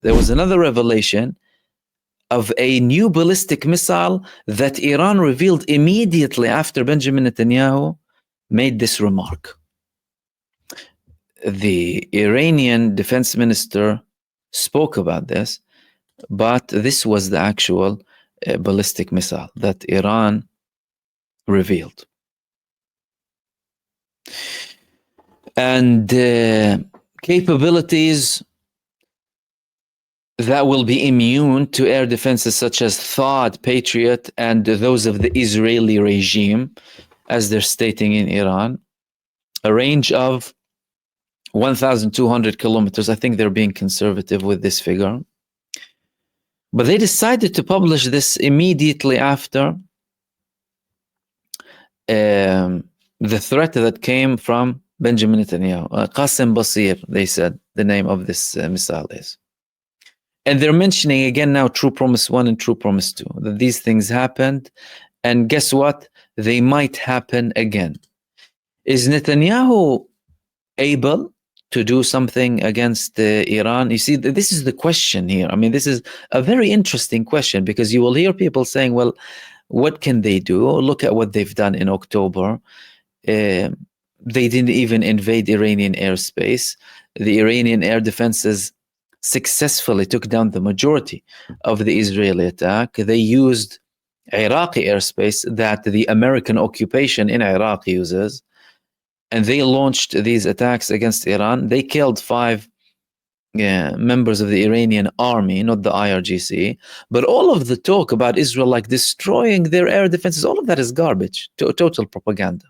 there was another revelation of a new ballistic missile that Iran revealed immediately after Benjamin Netanyahu made this remark. The Iranian defense minister spoke about this, but this was the actual ballistic missile that Iran revealed. And capabilities that will be immune to air defenses such as THAAD, Patriot, and those of the Israeli regime, as they're stating in Iran. A range of 1,200 kilometers. I think they're being conservative with this figure. But they decided to publish this immediately after the threat that came from Benjamin Netanyahu. Qasim Basir, they said the name of this missile is. And they're mentioning again now True Promise 1 and True Promise 2, that these things happened. And guess what? They might happen again. Is Netanyahu able to do something against Iran? You see, this is the question here. I mean, this is a very interesting question, because you will hear people saying, well, what can they do? Look at what they've done in October. They didn't even invade Iranian airspace. The Iranian air defenses successfully took down the majority of the Israeli attack. They used Iraqi airspace that the American occupation in Iraq uses, and they launched these attacks against Iran. They killed 5 members of the Iranian army, not the IRGC. But all of the talk about Israel like destroying their air defenses, all of that is garbage, total propaganda.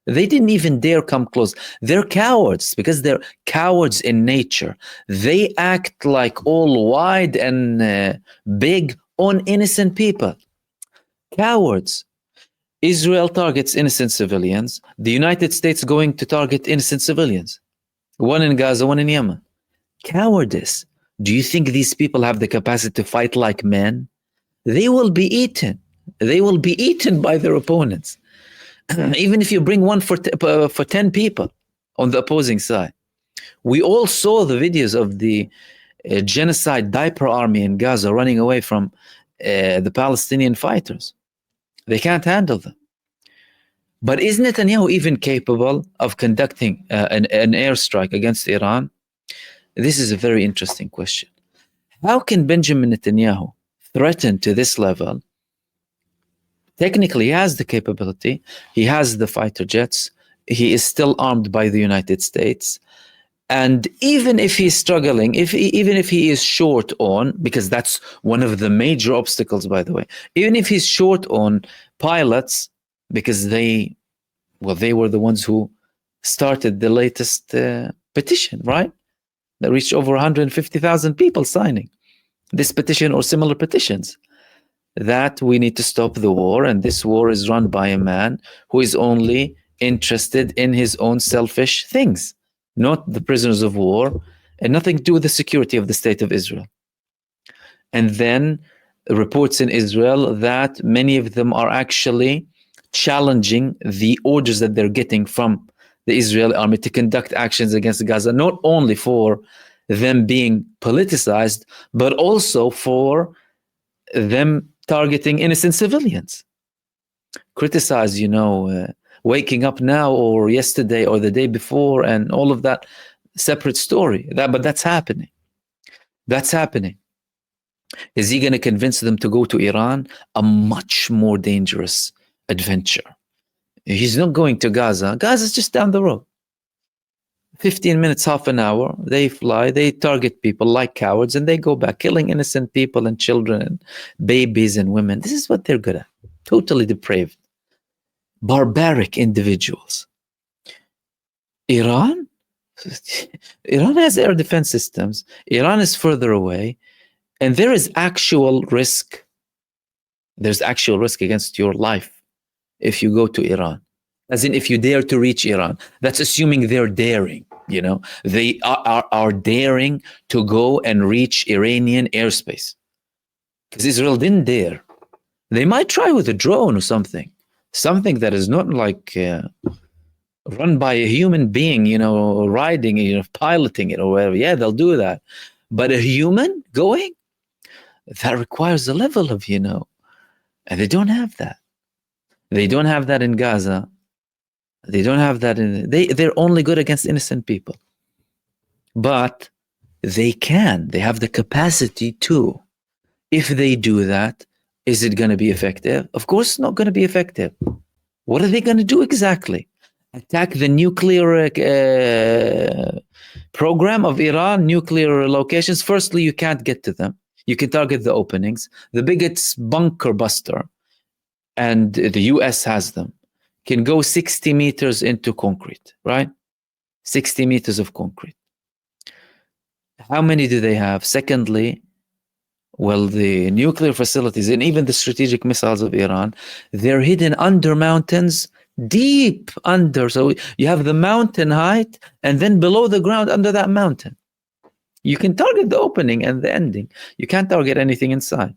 They didn't even dare come close. They're cowards, because they're cowards in nature. They act like all wide and big on innocent people. Cowards. Israel targets innocent civilians. The United States going to target innocent civilians. One in Gaza, one in Yemen. Cowardice. Do you think these people have the capacity to fight like men? They will be eaten. They will be eaten by their opponents. Even if you bring one for 10 people on the opposing side. We all saw the videos of the genocide diaper army in Gaza running away from the Palestinian fighters. They can't handle them. But is Netanyahu even capable of conducting an airstrike against Iran? This is a very interesting question. How can Benjamin Netanyahu threaten to this level? Technically, he has the capability. He has the fighter jets. He is still armed by the United States. And even if he's struggling, even if he is short on, because that's one of the major obstacles, by the way, even if he's short on pilots, because they were the ones who started the latest petition, right? That reached over 150,000 people signing this petition or similar petitions, that we need to stop the war, and this war is run by a man who is only interested in his own selfish things, not the prisoners of war, and nothing to do with the security of the state of Israel. And then reports in Israel that many of them are actually challenging the orders that they're getting from the Israeli army to conduct actions against Gaza, not only for them being politicized, but also for them targeting innocent civilians. Criticize, waking up now or yesterday or the day before and all of that, separate story. But that's happening. That's happening. Is he going to convince them to go to Iran? A much more dangerous adventure. He's not going to Gaza. Gaza's just down the road. 15 minutes, half an hour. They fly, they target people like cowards, and they go back, killing innocent people and children and babies and women. This is what they're good at. Totally depraved. Barbaric individuals. Iran has air defense systems. Iran is further away, and there is actual risk. There's actual risk against your life if you go to Iran. As in, if you dare to reach Iran. That's assuming they're daring, They are daring to go and reach Iranian airspace. Because Israel didn't dare. They might try with a drone or something that is not like run by a human being, riding, piloting it or whatever. Yeah, they'll do that. But a human going, that requires a level of, and they don't have that. They don't have that in Gaza. They don't have that they're only good against innocent people. But they have the capacity to. If they do that, is it going to be effective? Of course, it's not going to be effective. What are they going to do exactly? Attack the nuclear program of Iran, nuclear locations? Firstly, you can't get to them. You can target the openings. The biggest bunker buster, and the US has them, can go 60 meters into concrete, right? 60 meters of concrete. How many do they have? Secondly, well, the nuclear facilities and even the strategic missiles of Iran, they're hidden under mountains, deep under. So you have the mountain height, and then below the ground under that mountain. You can target the opening and the ending. You can't target anything inside.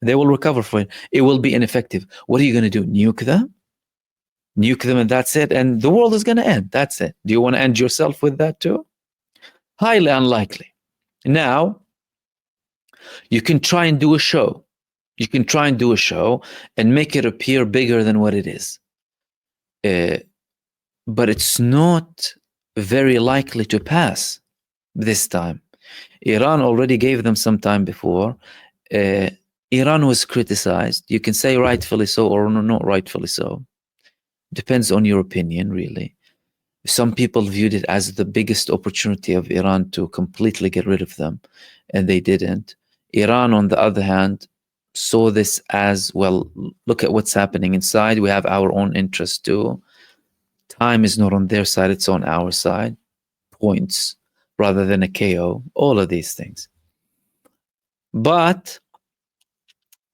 They will recover for it. It will be ineffective. What are you going to do? Nuke them? Nuke them and that's it? And the world is going to end. That's it. Do you want to end yourself with that too? Highly unlikely. Now, you can try and do a show. You can try and do a show and make it appear bigger than what it is. But it's not very likely to pass this time. Iran already gave them some time before. Iran was criticized. You can say rightfully so or not rightfully so. Depends on your opinion, really. Some people viewed it as the biggest opportunity of Iran to completely get rid of them, and they didn't. Iran, on the other hand, saw this as, well, look at what's happening inside. We have our own interests too. Time is not on their side, it's on our side. Points rather than a KO. All of these things. But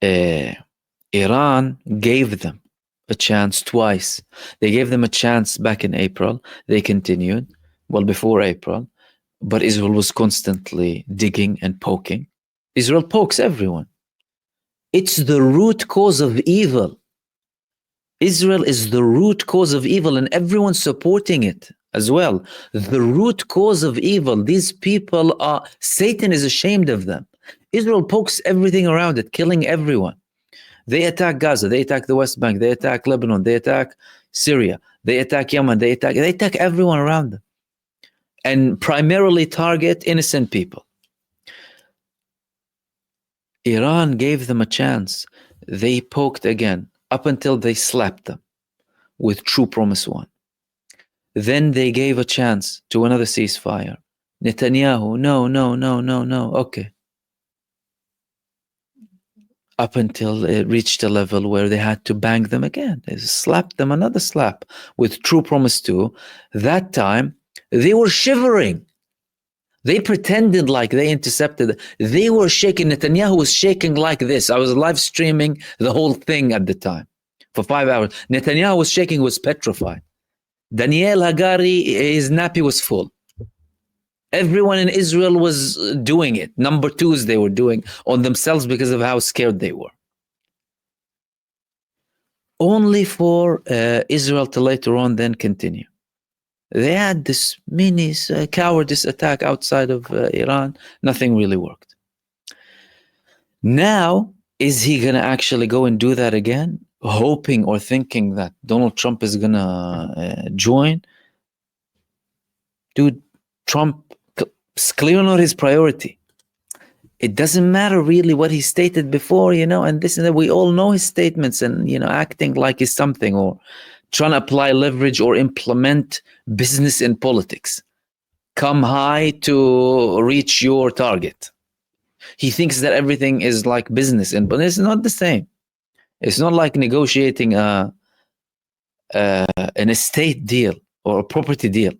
Iran gave them a chance twice. They gave them a chance back in April. They continued, well, before April. But Israel was constantly digging and poking. Israel pokes everyone. It's the root cause of evil. Israel is the root cause of evil, and everyone's supporting it as well. The root cause of evil. These people are, Satan is ashamed of them. Israel pokes everything around it, killing everyone. They attack Gaza, they attack the West Bank, they attack Lebanon, they attack Syria, they attack Yemen, they attack everyone around them. And primarily target innocent people. Iran gave them a chance. They poked again, up until they slapped them with True Promise 1. Then they gave a chance to another ceasefire. Netanyahu, no, okay. Up until it reached a level where they had to bang them again. They slapped them another slap with True Promise 2. That time, they were shivering. They pretended like they intercepted. They were shaking. Netanyahu was shaking like this. I was live streaming the whole thing at the time for 5 hours. Netanyahu was shaking, was petrified. Daniel Hagari, his nappy was full. Everyone in Israel was doing it. Number twos they were doing on themselves because of how scared they were. Only for Israel to later on then continue. They had this mini cowardice attack outside of Iran. Nothing really worked. Now, is he going to actually go and do that again? Hoping or thinking that Donald Trump is going to join? Dude, Trump is clearly not his priority. It doesn't matter really what he stated before, and this and that. We all know his statements and, acting like he's something or trying to apply leverage or implement business in politics. Come high to reach your target. He thinks that everything is like business, but it's not the same. It's not like negotiating an estate deal or a property deal.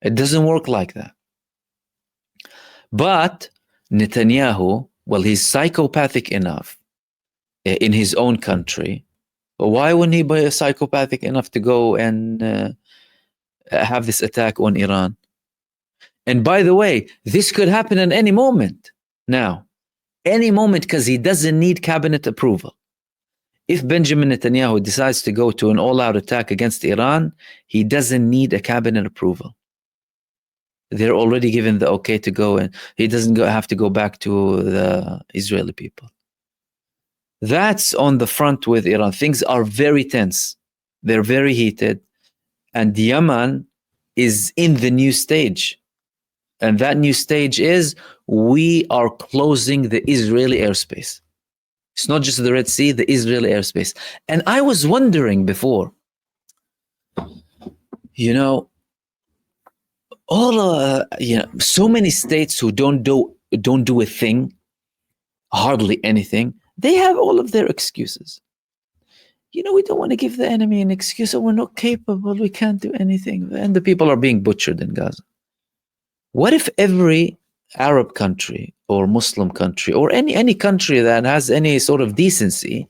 It doesn't work like that. But Netanyahu, well, he's psychopathic enough in his own country. Why wouldn't he be psychopathic enough to go and have this attack on Iran? And by the way, this could happen at any moment now. Any moment, because he doesn't need cabinet approval. If Benjamin Netanyahu decides to go to an all-out attack against Iran, he doesn't need a cabinet approval. they're already given the okay to go, and he doesn't have to go back to the Israeli people. That's on the front with Iran. Things are very tense. They're very heated. And Yemen is in the new stage. And that new stage is we are closing the Israeli airspace. It's not just the Red Sea, the Israeli airspace. And I was wondering before, you know, so many states who don't do a thing, hardly anything, they have all of their excuses. We don't want to give the enemy an excuse. Oh, we're not capable, we can't do anything. And the people are being butchered in Gaza. What if every Arab country or Muslim country or any country that has any sort of decency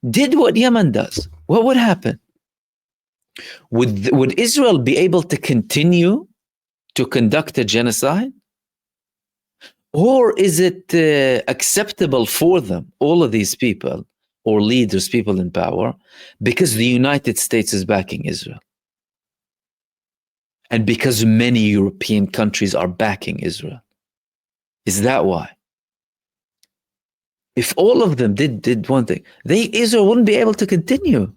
did what Yemen does? What would happen? Would Israel be able to continue to conduct a genocide? Or is it acceptable for them, all of these people or leaders, people in power, because the United States is backing Israel? And because many European countries are backing Israel. Is that why? If all of them did one thing, Israel wouldn't be able to continue.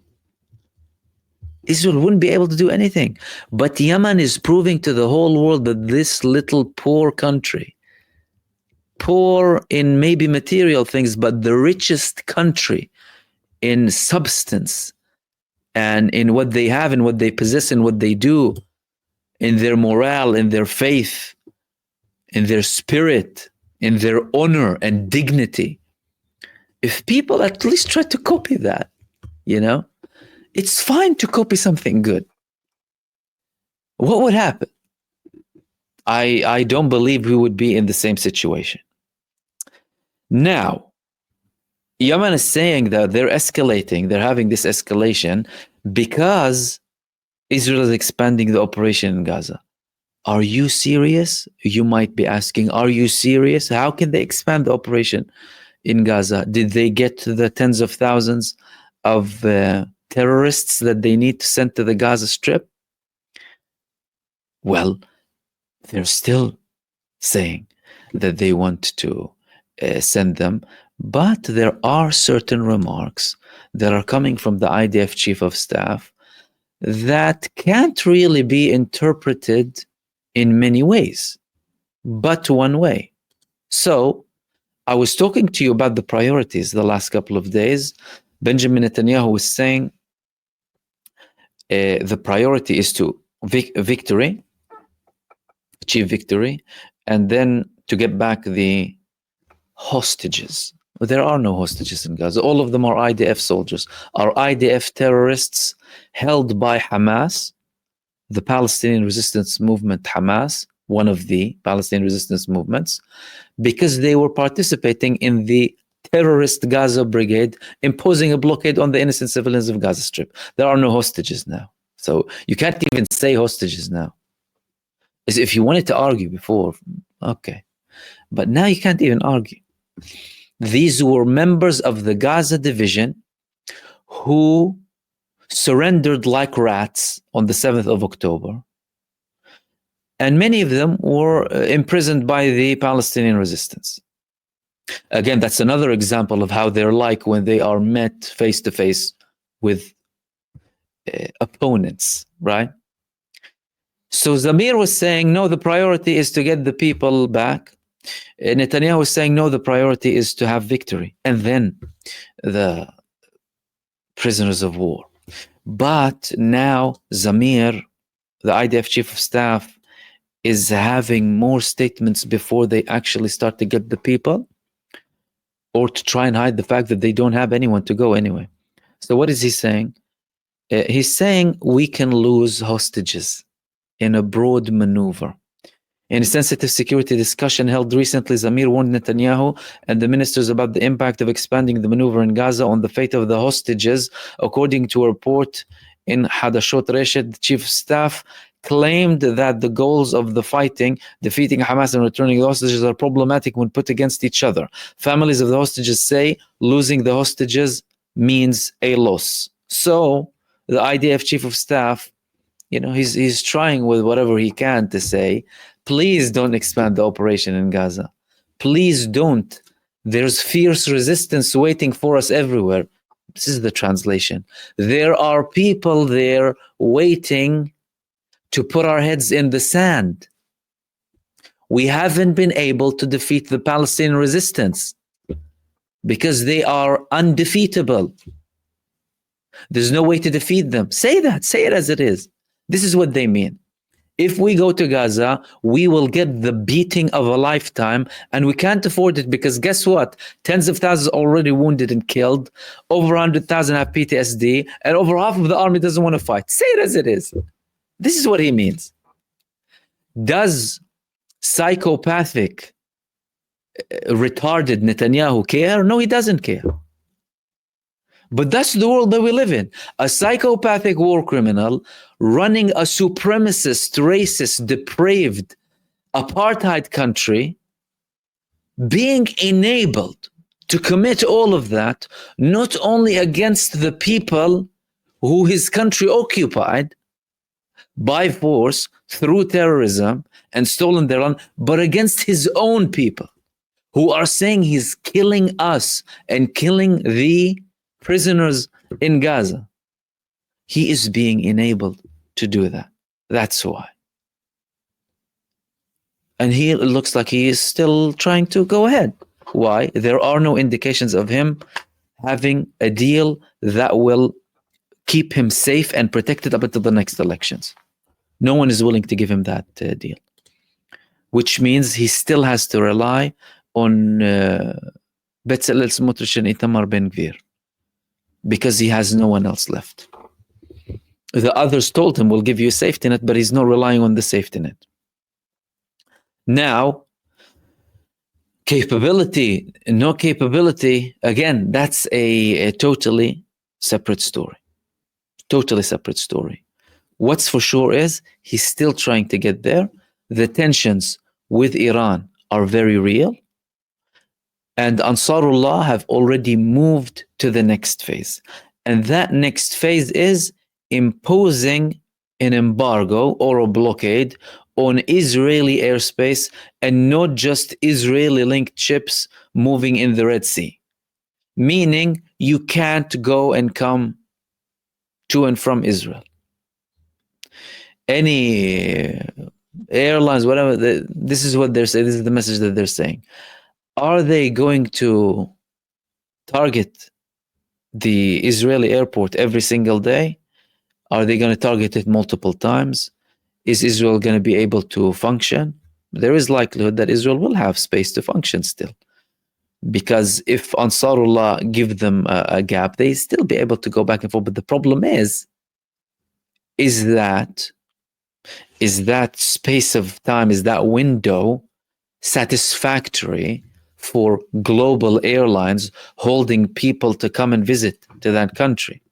Israel wouldn't be able to do anything. But Yemen is proving to the whole world that this little poor country, poor in maybe material things, but the richest country in substance and in what they have and what they possess and what they do, in their morale, in their faith, in their spirit, in their honor and dignity. If people at least try to copy that, it's fine to copy something good. What would happen? I don't believe we would be in the same situation. Now, Yemen is saying that they're escalating, they're having this escalation because Israel is expanding the operation in Gaza. Are you serious? You might be asking, are you serious? How can they expand the operation in Gaza? Did they get to the tens of thousands of terrorists that they need to send to the Gaza Strip? Well, they're still saying that they want to send them, but there are certain remarks that are coming from the IDF Chief of Staff that can't really be interpreted in many ways, but one way. So I was talking to you about the priorities the last couple of days. Benjamin Netanyahu was saying the priority is to victory, achieve victory, and then to get back the hostages. But there are no hostages in Gaza. All of them are IDF soldiers, are IDF terrorists held by Hamas, the Palestinian resistance movement Hamas, one of the Palestinian resistance movements, because they were participating in the terrorist Gaza brigade, imposing a blockade on the innocent civilians of Gaza Strip. There are no hostages now. So you can't even say hostages now. As if you wanted to argue before, okay. But now you can't even argue. These were members of the Gaza division who surrendered like rats on the 7th of October. And many of them were imprisoned by the Palestinian resistance. Again, that's another example of how they're like when they are met face to face with opponents, right? So Zamir was saying, no, the priority is to get the people back. Netanyahu was saying, no, the priority is to have victory. And then the prisoners of war. But now Zamir, the IDF Chief of Staff, is having more statements before they actually start to get the people, or to try and hide the fact that they don't have anyone to go anyway. So what is he saying? He's saying we can lose hostages in a broad maneuver. In a sensitive security discussion held recently, Zamir warned Netanyahu and the ministers about the impact of expanding the maneuver in Gaza on the fate of the hostages. According to a report in Hadashot Reshet, the chief of staff claimed that the goals of the fighting, defeating Hamas and returning the hostages, are problematic when put against each other. Families of the hostages say losing the hostages means a loss. So the IDF chief of staff, he's trying with whatever he can to say Please don't expand the operation in Gaza. Please don't. There's fierce resistance waiting for us everywhere. This is the translation. There are people there waiting to put our heads in the sand. We haven't been able to defeat the Palestinian resistance because they are undefeatable. There's no way to defeat them. Say that. Say it as it is. This is what they mean. If we go to Gaza, we will get the beating of a lifetime, and we can't afford it because guess what? Tens of thousands already wounded and killed, over 100,000 have PTSD, and over half of the army doesn't want to fight. Say it as it is. This is what he means. Does psychopathic, retarded Netanyahu care? No, he doesn't care. But that's the world that we live in. A psychopathic war criminal running a supremacist, racist, depraved apartheid country, being enabled to commit all of that, not only against the people who his country occupied by force through terrorism and stolen their land, but against his own people who are saying he's killing us and killing the prisoners in Gaza. He is being enabled to do that. That's why. And he looks like he is still trying to go ahead. Why? There are no indications of him having a deal that will keep him safe and protected up until the next elections. No one is willing to give him that deal, which means he still has to rely on Bezalel Smotrich and Itamar Ben-Gvir, because he has no one else left. The others told him, we'll give you a safety net, but he's not relying on the safety net. Now, capability, no capability, again, that's a totally separate story. Totally separate story. What's for sure is he's still trying to get there. The tensions with Iran are very real. And Ansarullah have already moved to the next phase. And that next phase is imposing an embargo or a blockade on Israeli airspace, and not just Israeli-linked ships moving in the Red Sea. Meaning you can't go and come to and from Israel. Any airlines, whatever, this is what they're saying. This is the message that they're saying. Are they going to target the Israeli airport every single day? Are they going to target it multiple times? Is Israel going to be able to function? There is likelihood that Israel will have space to function still. Because if Ansarullah give them a gap, they still be able to go back and forth. But the problem is that space of time, is that window satisfactory for global airlines holding people to come and visit to that country?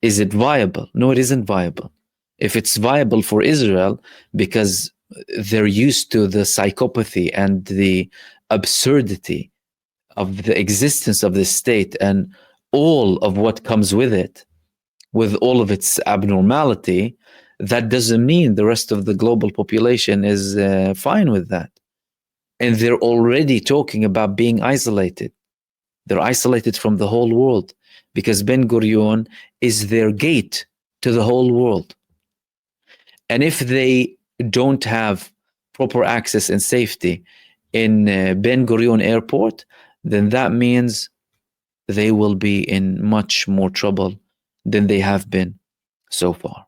Is it viable? No, it isn't viable. If it's viable for Israel, because they're used to the psychopathy and the absurdity of the existence of this state and all of what comes with it, with all of its abnormality, that doesn't mean the rest of the global population is fine with that. And they're already talking about being isolated. They're isolated from the whole world because Ben Gurion is their gate to the whole world. And if they don't have proper access and safety in Ben Gurion Airport, then that means they will be in much more trouble than they have been so far.